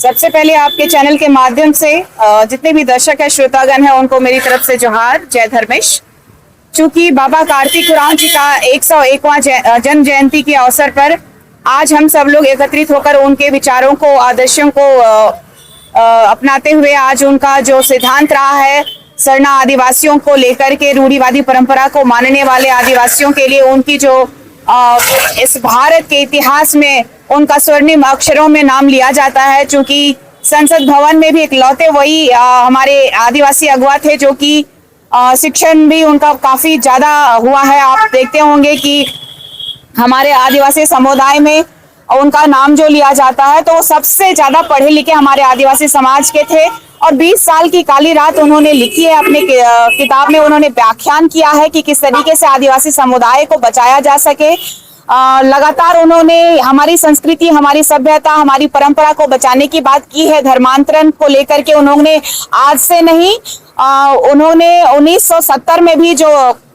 सबसे पहले आपके चैनल के माध्यम से जितने भी दर्शक है, श्रोतागण है, उनको मेरी तरफ से जोहार, जय धर्मेश। चूंकि बाबा कार्तिक उरांव जी का 101वां जन्म जयंती के अवसर पर आज हम सब लोग एकत्रित होकर उनके विचारों को, आदर्शों को अपनाते हुए आज उनका जो सिद्धांत रहा है सरना आदिवासियों को लेकर के, रूढ़िवादी परंपरा को मानने वाले आदिवासियों के लिए उनकी जो इस भारत के इतिहास में उनका स्वर्णिम अक्षरों में नाम लिया जाता है। चूंकि संसद भवन में भी इकलौते वही हमारे आदिवासी अगुवा थे जो कि शिक्षण भी उनका काफी ज्यादा हुआ है। आप देखते होंगे कि हमारे आदिवासी समुदाय में उनका नाम जो लिया जाता है तो सबसे ज्यादा पढ़े लिखे हमारे आदिवासी समाज के थे। और 20 साल की काली रात उन्होंने लिखी है, अपने किताब में उन्होंने व्याख्यान किया है कि किस तरीके से आदिवासी समुदाय को बचाया जा सके। लगातार उन्होंने हमारी संस्कृति, हमारी सभ्यता, हमारी परंपरा को बचाने की बात की है। धर्मांतरण को लेकर के उन्होंने आज से नहीं, उन्होंने 1970 में भी जो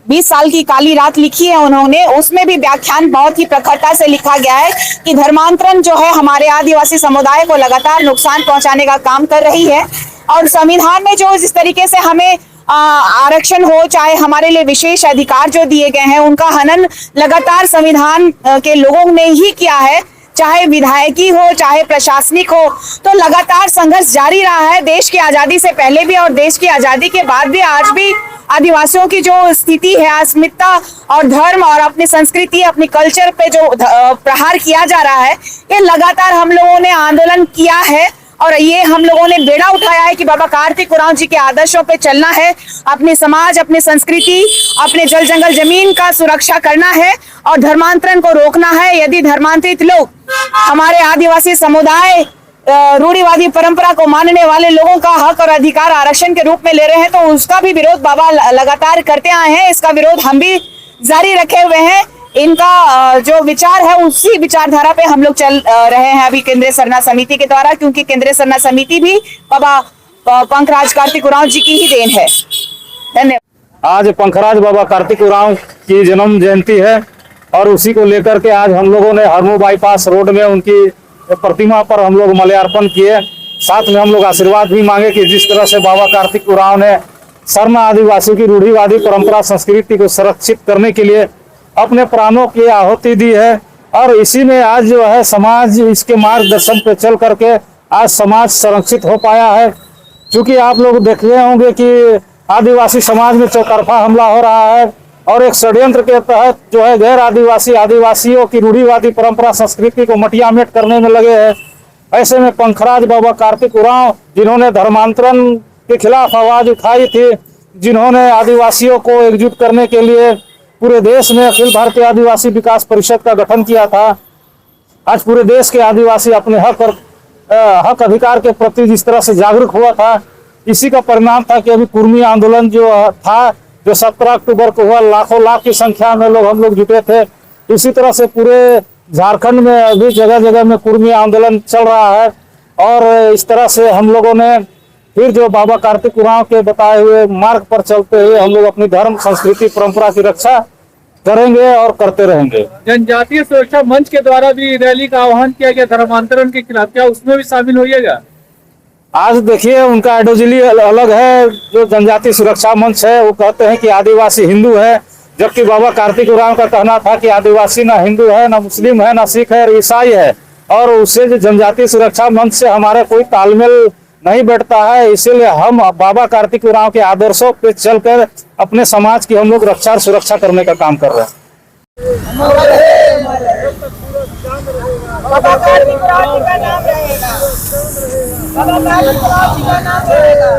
20 साल की काली रात लिखी है उन्होंने, उसमें भी व्याख्यान बहुत ही प्रखरता से लिखा गया है कि धर्मांतरण जो है हमारे आदिवासी समुदाय को लगातार नुकसान पहुंचाने का काम कर रही है। और संविधान में जो जिस तरीके से हमें आरक्षण हो, चाहे हमारे लिए विशेष अधिकार जो दिए गए हैं, उनका हनन लगातार संविधान के लोगों ने ही किया है, चाहे विधायकी हो, चाहे प्रशासनिक हो। तो लगातार संघर्ष जारी रहा है देश की आजादी से पहले भी और देश की आजादी के बाद भी। आज भी आदिवासियों की जो स्थिति है, अस्मिता और धर्म और अपनी संस्कृति, अपनी कल्चर पे जो प्रहार किया जा रहा है, ये लगातार हम लोगों ने आंदोलन किया है और ये हम लोगों ने बेड़ा उठाया है कि बाबा कार्तिक उरांव जी के आदर्शों पे चलना है, अपने समाज, अपनी संस्कृति, अपने जल जंगल जमीन का सुरक्षा करना है और धर्मांतरण को रोकना है। यदि धर्मांतरित लोग हमारे आदिवासी समुदाय, रूढ़िवादी परंपरा को मानने वाले लोगों का हक और अधिकार आरक्षण के रूप में ले रहे हैं तो उसका भी विरोध बाबा लगातार करते आए हैं। इसका विरोध हम भी जारी रखे हुए हैं। इनका जो विचार है उसी विचारधारा पे हम लोग चल रहे हैं अभी केंद्रीय सरना समिति के द्वारा, क्योंकि केंद्रीय सरना समिति भी बाबा पंखराज कार्तिक उरांव जी की ही देन है। धन्यवाद। आज पंखराज बाबा कार्तिक उरांव की जन्म जयंती है और उसी को लेकर के आज हम लोगों ने हरमू बाईपास रोड में उनकी प्रतिमा पर हम लोग माल्यार्पण किए। साथ में हम लोग आशीर्वाद भी मांगे कि जिस तरह से बाबा कार्तिक उरांव ने सरना आदिवासियों की रूढ़िवादी परंपरा संस्कृति को संरक्षित करने के लिए अपने प्राणों की आहुति दी है और इसी में आज जो है समाज इसके मार्गदर्शन पे चल करके आज समाज संरक्षित हो पाया है। क्योंकि आप लोग देख रहे होंगे कि आदिवासी समाज में चौतरफा हमला हो रहा है और एक षड्यंत्र के तहत जो है गैर आदिवासी आदिवासियों की रूढ़िवादी परंपरा संस्कृति को मटियामेट करने में लगे हैं। ऐसे में पंखराज बाबा कार्तिक उरांव, जिन्होंने धर्मांतरण के खिलाफ आवाज उठाई थी, जिन्होंने आदिवासियों को एकजुट करने के लिए पूरे देश में अखिल भारतीय आदिवासी विकास परिषद का गठन किया था। आज पूरे देश के आदिवासी अपने हक अधिकार के प्रति जिस तरह से जागरूक हुआ था, इसी का परिणाम था कि अभी कुर्मी आंदोलन जो था, जो 17 अक्टूबर को हुआ, लाखों लाख की संख्या में हम लोग जुटे थे। इसी तरह से पूरे झारखंड में अभी जगह जगह में कुर्मी आंदोलन चल रहा है और इस तरह से हम लोगों ने फिर जो बाबा कार्तिक उरांव के बताए हुए मार्ग पर चलते हुए हम लोग अपनी धर्म, संस्कृति, परंपरा की रक्षा करेंगे और करते रहेंगे। जनजातीय सुरक्षा मंच के द्वारा भी रैली का आह्वान किया गया धर्मांतरण के खिलाफ, क्या उसमें भी शामिल होइएगा? आज देखिए उनका आइडियोलॉजी अलग है। जो जनजातीय सुरक्षा मंच है वो कहते हैं कि आदिवासी हिंदू है, जबकि बाबा कार्तिक उरांव का कहना था कि आदिवासी ना हिंदू है, ना मुस्लिम है, ना सिख है, ईसाई है। और उससे जो जनजातीय सुरक्षा मंच से हमारा कोई तालमेल नहीं बैठता है। इसीलिए हम बाबा कार्तिक उरांव के आदर्शों पे चलकर अपने समाज की हम लोग रक्षा और सुरक्षा करने का काम कर रहे हैं। बाबा कार्तिक उरांव जी का नाम रहेगा, बाबा कार्तिक उरांव जी का नाम रहेगा।